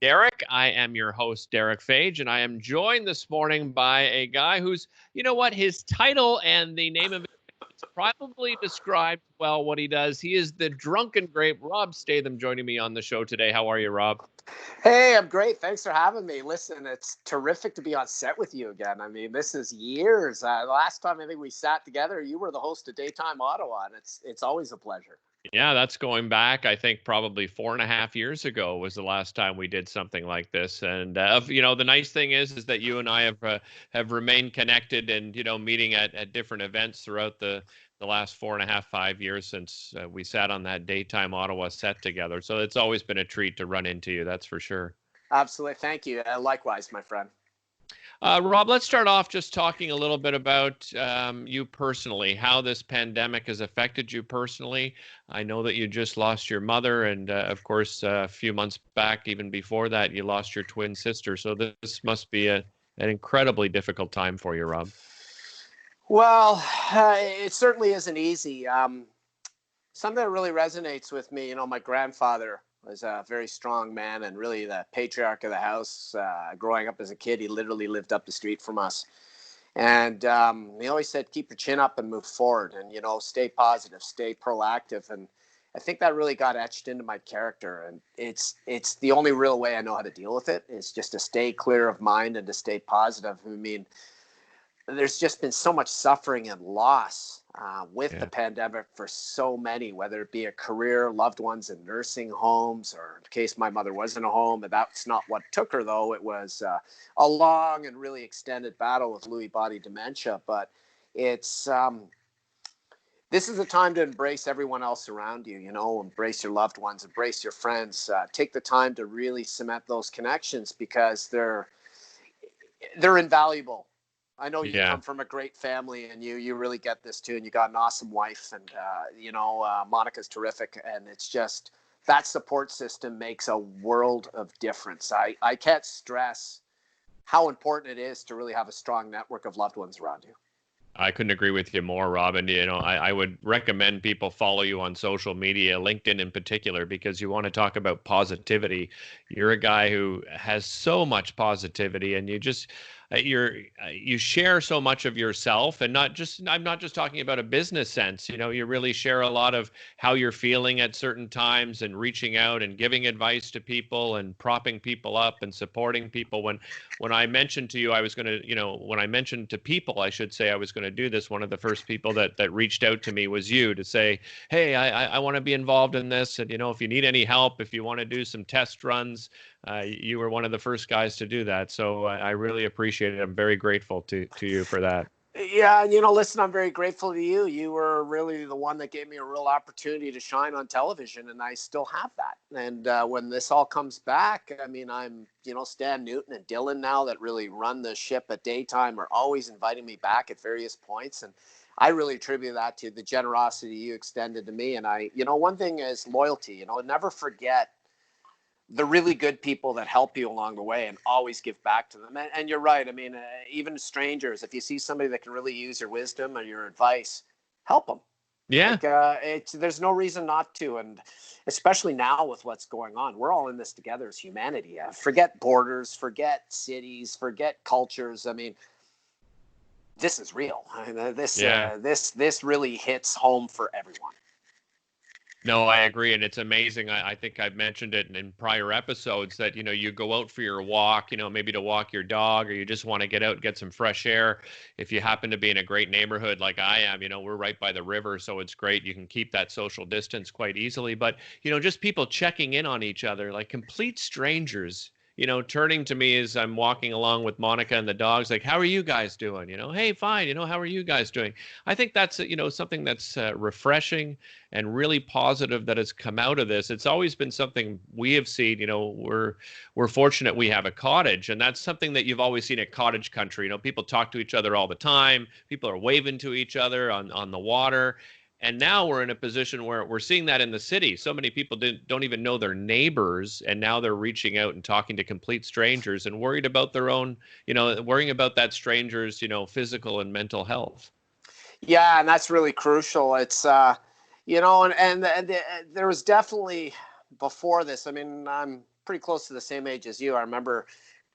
Derick. I am your host, Derick Phage, and I am joined this morning by a guy who's, you know what, his title and the name of it probably describes well what he does. He is the Drunken Grape. Rob Statham joining me on the show today. How are you, Rob? Hey, I'm great. Thanks for having me. Listen, it's terrific to be on set with you again. I mean, this is years. The last time I think we sat together, you were the host of Daytime Ottawa, and it's always a pleasure. Yeah, that's going back, I think, probably 4.5 years ago was the last time we did something like this. And the nice thing is that you and I have remained connected and meeting at different events throughout the last 4.5, 5 years since we sat on that Daytime Ottawa set together. So it's always been a treat to run into you, that's for sure. Absolutely. Thank you. Likewise, my friend. Rob, let's start off just talking a little bit about you personally, how this pandemic has affected you personally. I know that you just lost your mother, and of course, a few months back, even before that, you lost your twin sister. So this must be an incredibly difficult time for you, Rob. Well, it certainly isn't easy. Something that really resonates with me, my grandfather was a very strong man and really the patriarch of the house. Growing up as a kid, he literally lived up the street from us. And he always said, keep your chin up and move forward and, stay positive, stay proactive. And I think that really got etched into my character. And it's the only real way I know how to deal with it is just to stay clear of mind and to stay positive. I mean, there's just been so much suffering and loss with the pandemic for so many, whether it be a career, loved ones in nursing homes, or in case my mother was in a home. And that's not what took her, though. It was a long and really extended battle with Lewy body dementia. But it's this is a time to embrace everyone else around you, embrace your loved ones, embrace your friends, take the time to really cement those connections because they're invaluable. I know you Yeah. come from a great family and you really get this too. And you got an awesome wife and, Monica's terrific. And it's just that support system makes a world of difference. I can't stress how important it is to really have a strong network of loved ones around you. I couldn't agree with you more, Robin. I would recommend people follow you on social media, LinkedIn in particular, because you want to talk about positivity. You're a guy who has so much positivity, and you share so much of yourself, and I'm not just talking about a business sense. You really share a lot of how you're feeling at certain times, and reaching out and giving advice to people, and propping people up and supporting people. When I mentioned to you I was going to, when I mentioned to people, I should say I was going to do this, one of the first people that reached out to me was you to say, hey, I want to be involved in this. And, if you need any help, if you want to do some test runs, you were one of the first guys to do that. So I really appreciate it. I'm very grateful to you for that. Yeah, and listen, I'm very grateful to you. You were really the one that gave me a real opportunity to shine on television, and I still have that. And when this all comes back, I mean, Stan Newton and Dylan now that really run the ship at Daytime are always inviting me back at various points, and I really attribute that to the generosity you extended to me. And one thing is loyalty. Never forget the really good people that help you along the way and always give back to them. And you're right. I mean, even strangers, if you see somebody that can really use your wisdom or your advice, help them. Yeah. Like there's no reason not to. And especially now with what's going on, we're all in this together as humanity. Forget borders, forget cities, forget cultures. I mean, this is real. I mean, Yeah. this really hits home for everyone. No, I agree. And it's amazing. I think I've mentioned it in prior episodes that, you go out for your walk, maybe to walk your dog, or you just want to get out and get some fresh air. If you happen to be in a great neighborhood like I am, we're right by the river, so it's great. You can keep that social distance quite easily. But, just people checking in on each other, like complete strangers, turning to me as I'm walking along with Monica and the dogs, like, how are you guys doing? Hey, fine. How are you guys doing? I think that's, something that's refreshing and really positive that has come out of this. It's always been something we have seen. We're fortunate we have a cottage, and that's something that you've always seen at cottage country. People talk to each other all the time. People are waving to each other on the water. And now we're in a position where we're seeing that in the city. So many people don't even know their neighbors, and now they're reaching out and talking to complete strangers and worried about their own, worrying about that stranger's, physical and mental health. Yeah, and that's really crucial. It's and there was definitely before this. I mean, I'm pretty close to the same age as you. I remember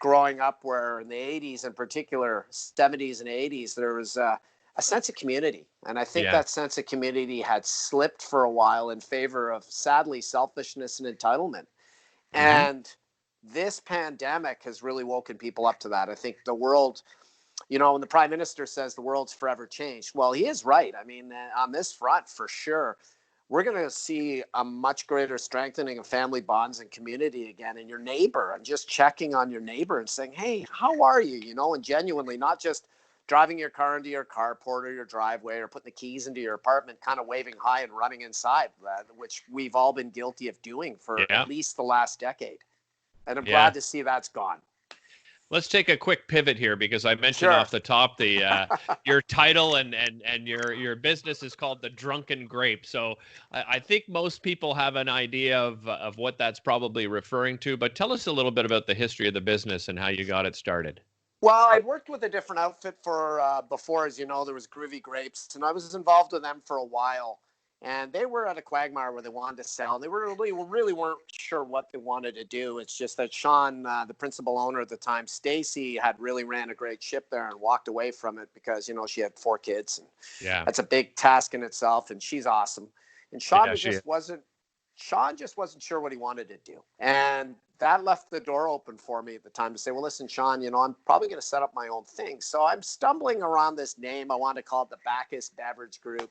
growing up where in the 80s, in particular, 70s and 80s, there was a sense of community. And I think Yeah. that sense of community had slipped for a while in favor of, sadly, selfishness and entitlement. Mm-hmm. And this pandemic has really woken people up to that. I think the world, when the prime minister says the world's forever changed, well, he is right. I mean, on this front, for sure, we're going to see a much greater strengthening of family bonds and community again, and your neighbor, and just checking on your neighbor and saying, hey, how are you? And genuinely, not just driving your car into your carport or your driveway or putting the keys into your apartment, kind of waving hi and running inside, which we've all been guilty of doing for Yeah. at least the last decade. And I'm Yeah. glad to see that's gone. Let's take a quick pivot here because I mentioned Sure. off the top your title and your business is called the Drunken Grape. So I think most people have an idea of what that's probably referring to. But tell us a little bit about the history of the business and how you got it started. Well, I worked with a different outfit for before, as you know, there was Groovy Grapes, and I was involved with them for a while. And they were at a quagmire where they wanted to sell. They really weren't sure what they wanted to do. It's just that Sean, the principal owner at the time, Stacy, had really ran a great ship there and walked away from it because, she had 4 kids. And Yeah. that's a big task in itself. And she's awesome. And Sean just wasn't sure what he wanted to do. And that left the door open for me at the time to say, well, listen, Sean, I'm probably going to set up my own thing. So I'm stumbling around this name. I want to call it the Bacchus Beverage Group.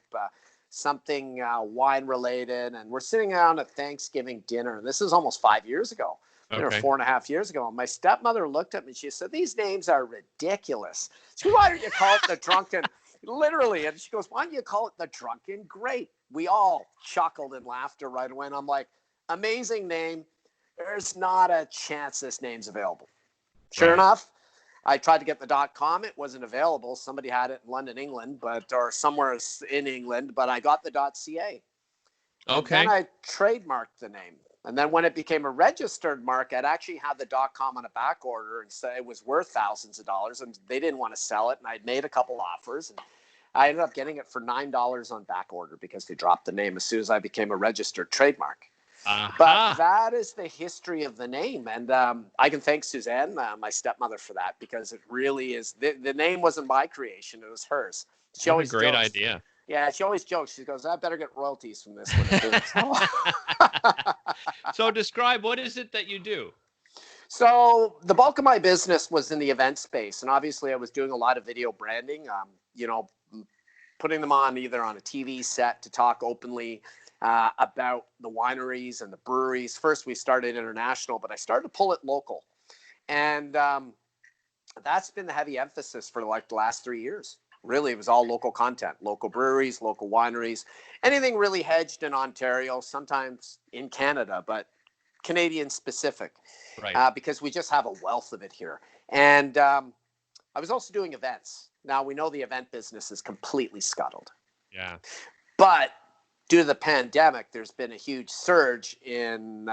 Something wine related, and we're sitting down at Thanksgiving dinner, and this is almost 5 years ago, Okay. or 4.5 years ago. And my stepmother looked at me and she said, these names are ridiculous. So why don't you call it the Drunken, literally, and she goes, why don't you call it the Drunken Grape? We all chuckled in laughter right away, and I'm like, amazing name. There's not a chance this name's available. Sure enough, I tried to get the .com. It wasn't available. Somebody had it in London, England, or somewhere in England, but I got the .ca. Okay. And then I trademarked the name. And then when it became a registered mark, I'd actually had the .com on a back order and say it was worth thousands of dollars, and they didn't want to sell it. And I'd made a couple offers, and I ended up getting it for $9 on back order because they dropped the name as soon as I became a registered trademark. But that is the history of the name. And I can thank Suzanne, my stepmother, for that, because it really is. The name wasn't my creation. It was hers. She always great jokes. Idea. Yeah, she always jokes. She goes, I better get royalties from this one. So describe, what is it that you do? So the bulk of my business was in the event space. And obviously I was doing a lot of video branding, putting them on either on a TV set to talk openly about the wineries and the breweries. First, we started international, but I started to pull it local. And that's been the heavy emphasis for like the last 3 years. Really, it was all local content, local breweries, local wineries, anything really hedged in Ontario, sometimes in Canada, but Canadian specific, right? Because we just have a wealth of it here. And I was also doing events. Now, we know the event business is completely scuttled. Yeah. But due to the pandemic, there's been a huge surge in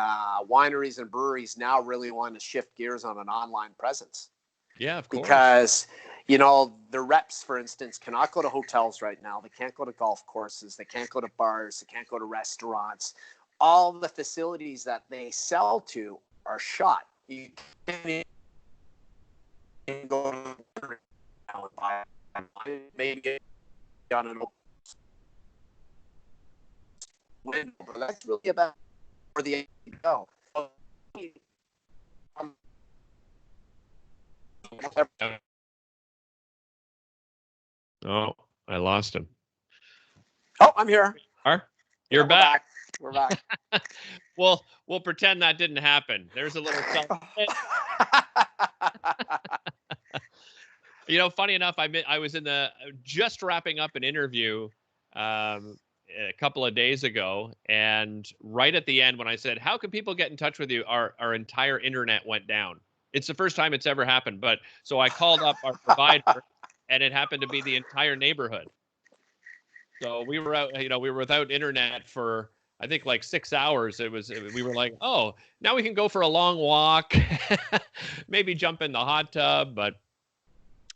wineries and breweries now really wanting to shift gears on an online presence. Yeah, of course. Because, the reps, for instance, cannot go to hotels right now. They can't go to golf courses. They can't go to bars. They can't go to restaurants. All the facilities that they sell to are shot. You can't even go to now and buy maybe get on an open window, but that's really about where the go. Oh, I lost him. Oh, I'm here. You're back. We're back. Well, we'll pretend that didn't happen. There's a little funny enough, I was just wrapping up an interview a couple of days ago, and right at the end when I said, how can people get in touch with you, our entire internet went down. It's the first time it's ever happened, but so I called up our provider and it happened to be the entire neighborhood. So we were out, we were without internet for, I think, like 6 hours. We were like, oh, now we can go for a long walk, maybe jump in the hot tub, but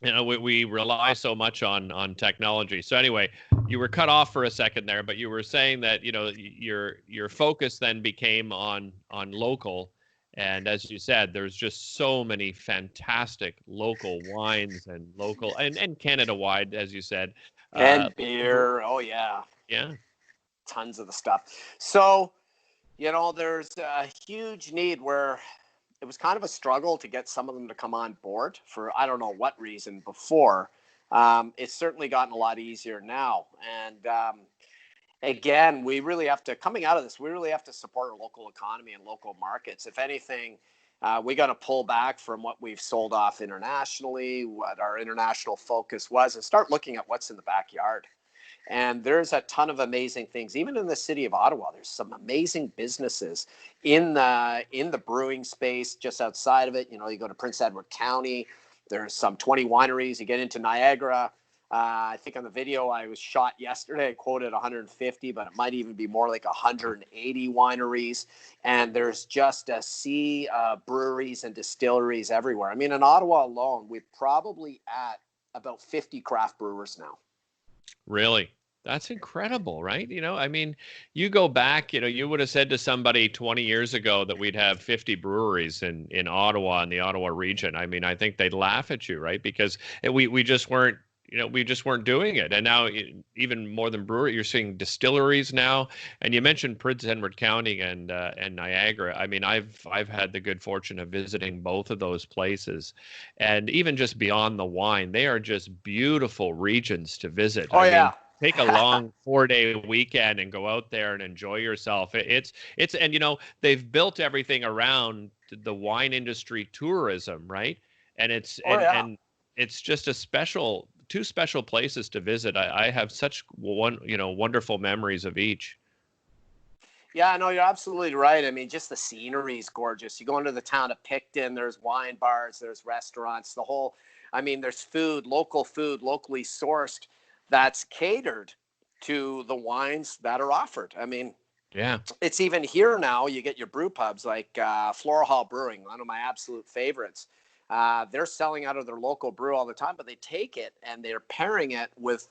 we rely so much on technology. So anyway, you were cut off for a second there, but you were saying that, your focus then became on local. And as you said, there's just so many fantastic local wines and local and Canada wide, as you said. And Brew- beer. Oh, yeah. yeah, Tons of the stuff. So, there's a huge need where it was kind of a struggle to get some of them to come on board for I don't know what reason before. It's certainly gotten a lot easier now. And again, we really have to, coming out of this, we really have to support our local economy and local markets. If anything, we got to pull back from what we've sold off internationally, what our international focus was, and start looking at what's in the backyard. And there's a ton of amazing things. Even in the city of Ottawa, there's some amazing businesses in the brewing space. Just outside of it, you go to Prince Edward County. There's some 20 wineries. You get into Niagara. I think on the video I was shot yesterday, I quoted 150, but it might even be more like 180 wineries. And there's just a sea of breweries and distilleries everywhere. I mean, in Ottawa alone, we're probably at about 50 craft brewers now. really. That's incredible, right? I mean, you go back, you would have said to somebody 20 years ago that we'd have 50 breweries in Ottawa and the Ottawa region. I mean, I think they'd laugh at you, right? Because we just weren't, we just weren't doing it. And now even more than brewery, you're seeing distilleries now. And you mentioned Prince Edward County and Niagara. I mean, I've had the good fortune of visiting both of those places, and even just beyond the wine, they are just beautiful regions to visit. Oh, I yeah. mean, take a long 4-day weekend and go out there and enjoy yourself. It's and they've built everything around the wine industry tourism, right? And it's Oh, yeah. and it's just two special places to visit. I have such wonderful memories of each. Yeah, no, you're absolutely right. I mean, just the scenery is gorgeous. You go into the town of Picton, there's wine bars, there's restaurants, there's food, locally sourced, that's catered to the wines that are offered. I mean, Yeah. it's even here now. You get your brew pubs like Floral Hall Brewing, one of my absolute favorites. They're selling out of their local brew all the time, but they take it and they're pairing it with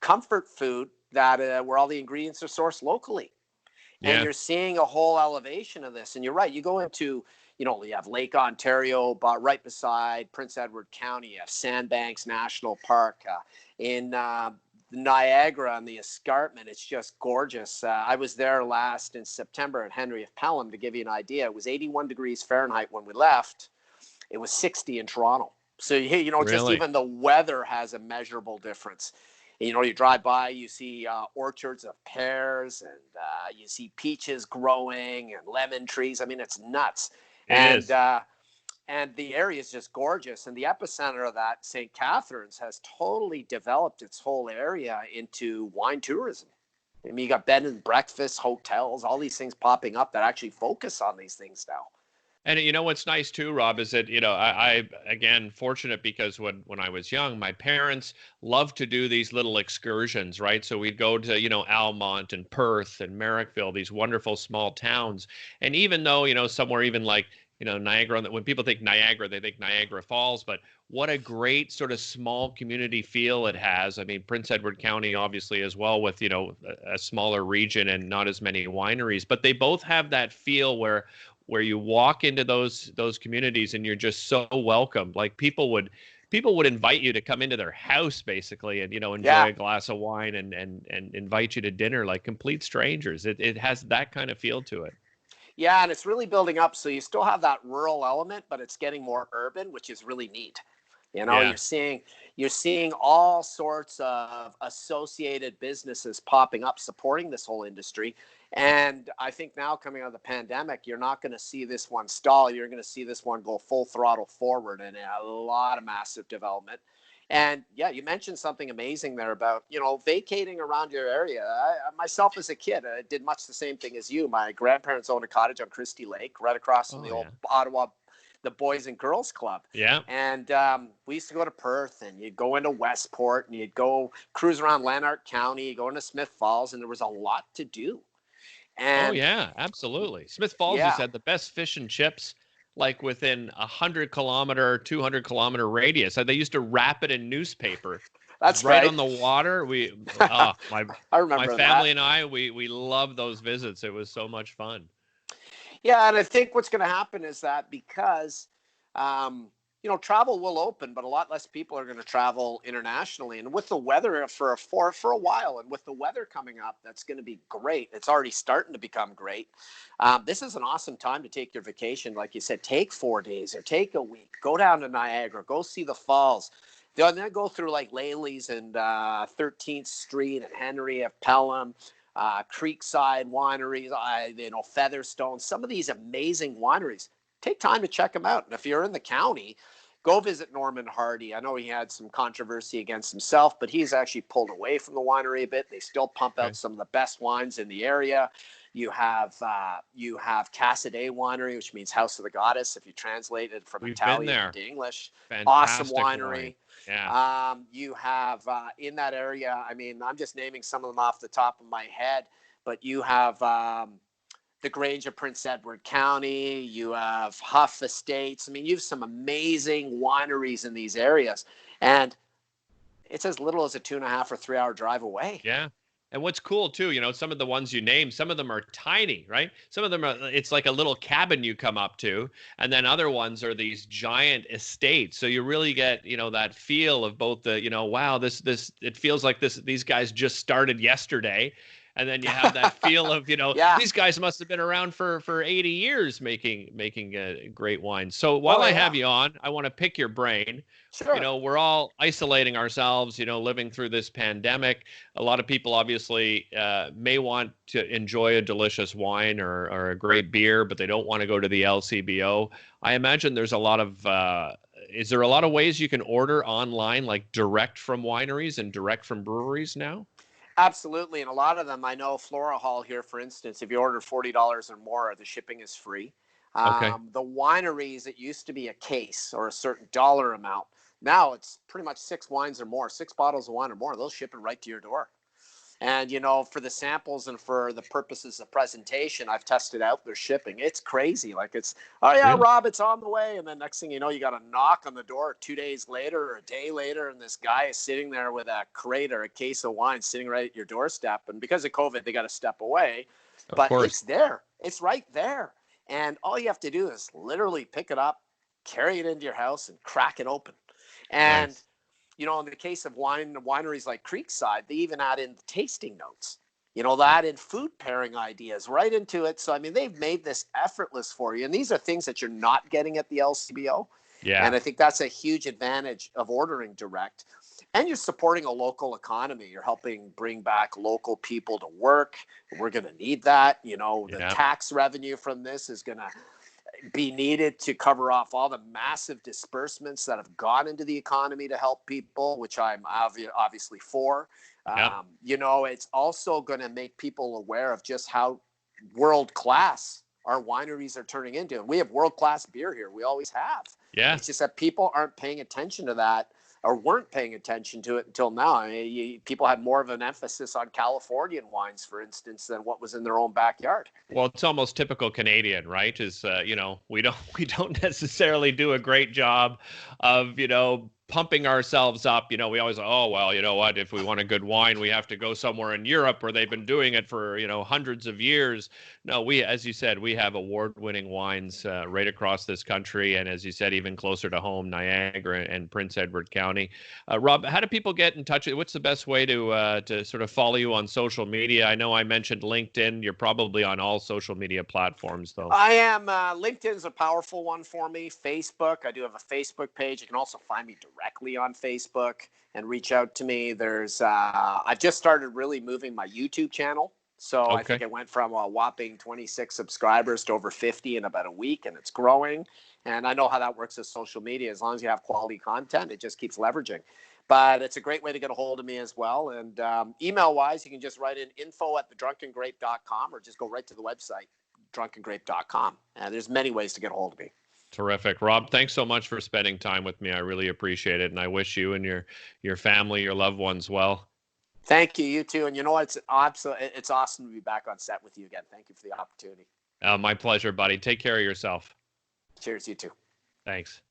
comfort food that where all the ingredients are sourced locally. And Yeah. you're seeing a whole elevation of this. And you're right. You go into, you have Lake Ontario, but right beside Prince Edward County, you have Sandbanks National Park. In Niagara and the escarpment, it's just gorgeous. I was there last in September at Henry of Pelham. To give you an idea, it was 81 degrees Fahrenheit when we left. It was 60 in Toronto. So, just Really. even the weather has a measurable difference. You drive by, you see orchards of pears, and you see peaches growing and lemon trees. I mean, it's nuts. It And is. and the area is just gorgeous. And the epicenter of that, St. Catharines, has totally developed its whole area into wine tourism. I mean, you got bed and breakfast, hotels, all these things popping up that actually focus on these things now. And what's nice too, Rob, is that I again fortunate because when I was young, my parents loved to do these little excursions, right? So we'd go to Almont and Perth and Merrickville, these wonderful small towns. And even though somewhere even like Niagara, when people think Niagara, they think Niagara Falls, but what a great sort of small community feel it has. I mean, Prince Edward County obviously as well, with a smaller region and not as many wineries, but they both have that feel where you walk into those communities and you're just so welcome. Like people would invite you to come into their house basically and enjoy Yeah. a glass of wine and invite you to dinner like complete strangers. It has that kind of feel to it. Yeah, and it's really building up. So you still have that rural element, but it's getting more urban, which is really neat. Yeah. You're seeing all sorts of associated businesses popping up supporting this whole industry. And I think now coming out of the pandemic, you're not going to see this one stall. You're going to see this one go full throttle forward and a lot of massive development. And yeah, you mentioned something amazing there about, vacating around your area. Myself as a kid, I did much the same thing as you. My grandparents owned a cottage on Christie Lake, right across from Oh the old yeah. Ottawa, the Boys and Girls Club. Yeah. And we used to go to Perth, and you'd go into Westport, and you'd go cruise around Lanark County, go into Smith Falls, and there was a lot to do. Oh And yeah, absolutely. Smith Falls, you yeah, said the best fish and chips, like within 100 kilometer, 200 kilometer radius. They used to wrap it in newspaper. It's that's right right. on the water. My I my remember that. family and I, we loved those visits. It was so much fun. Yeah, and I think what's going to happen is that because travel will open, but a lot less people are going to travel internationally. And with the weather for a while, and with the weather coming up, that's going to be great. It's already starting to become great. This is an awesome time to take your vacation. Like you said, take 4 days or take a week. Go down to Niagara. Go see the falls. Then go through like Laley's and 13th Street and Henry of Pelham. Creekside wineries, Featherstone, some of these amazing wineries. Take time to check them out. And if you're in the county, go visit Norman Hardy. I know he had some controversy against himself, but he's actually pulled away from the winery a bit. They still pump out some of the best wines in the area. You have Cassaday Winery, which means House of the Goddess if you translate it from Italian into English. Fantastic awesome winery. Wine. Yeah. You have in that area, I mean, I'm just naming some of them off the top of my head, but you have the Grange of Prince Edward County, you have Huff Estates. I mean, you have some amazing wineries in these areas, and it's as little as a 2.5 or 3 hour drive away. Yeah. And what's cool too, some of the ones you name, some of them are tiny, right? Some of them it's like a little cabin you come up to, and then other ones are these giant estates. So you really get, that feel of both the, wow, this it feels like these guys just started yesterday. And then you have that feel of, these guys must have been around for 80 years making great wine. So while I have you on, I want to pick your brain. Sure. We're all isolating ourselves, living through this pandemic. A lot of people obviously may want to enjoy a delicious wine or a great beer, but they don't want to go to the LCBO. I imagine there's a lot of is there a lot of ways you can order online, like direct from wineries and direct from breweries now? Absolutely. And a lot of them, I know Flora Hall here, for instance, if you order $40 or more, the shipping is free. Okay. The wineries, it used to be a case or a certain dollar amount. Now it's pretty much 6 wines or more, 6 bottles of wine or more. They'll ship it right to your door. And, for the samples and for the purposes of presentation, I've tested out their shipping. It's crazy. Like oh yeah, really? Rob, it's on the way. And then next thing you know, you got a knock on the door 2 days later or a day later. And this guy is sitting there with a crate or a case of wine sitting right at your doorstep. And because of COVID, they got to step away. But it's there. It's right there. And all you have to do is literally pick it up, carry it into your house and crack it open. And Nice. in the case of wineries like Creekside, they even add in the tasting notes. They add in food pairing ideas right into it. So, I mean, they've made this effortless for you. And these are things that you're not getting at the LCBO. Yeah. And I think that's a huge advantage of ordering direct. And you're supporting a local economy. You're helping bring back local people to work. We're going to need that. The tax revenue from this is going to be needed to cover off all the massive disbursements that have gone into the economy to help people, which I'm obviously for. It's also going to make people aware of just how world class our wineries are turning into. And we have world class beer here. We always have. Yeah. It's just that people aren't paying attention to that, or weren't paying attention to it until now. I mean, people had more of an emphasis on Californian wines, for instance, than what was in their own backyard. Well, it's almost typical Canadian, right? Is we don't necessarily do a great job of pumping ourselves up. We always, oh well, you know what? If we want a good wine, we have to go somewhere in Europe where they've been doing it for hundreds of years. No, we, as you said, we have award-winning wines right across this country, and as you said, even closer to home, Niagara and Prince Edward County. Rob, how do people get in touch? What's the best way to sort of follow you on social media? I know I mentioned LinkedIn. You're probably on all social media platforms, though. I am. LinkedIn's a powerful one for me. Facebook, I do have a Facebook page. You can also find me directly on Facebook and reach out to me. I've just started really moving my YouTube channel. So I think it went from a whopping 26 subscribers to over 50 in about a week, and it's growing. And I know how that works with social media. As long as you have quality content, it just keeps leveraging. But it's a great way to get a hold of me as well. And email-wise, you can just write in info@thedrunkengrape.com or just go right to the website, drunkengrape.com. There's many ways to get a hold of me. Terrific. Rob, thanks so much for spending time with me. I really appreciate it. And I wish you and your family, your loved ones well. Thank you. You too. And it's awesome to be back on set with you again. Thank you for the opportunity. My pleasure, buddy. Take care of yourself. Cheers. You too. Thanks.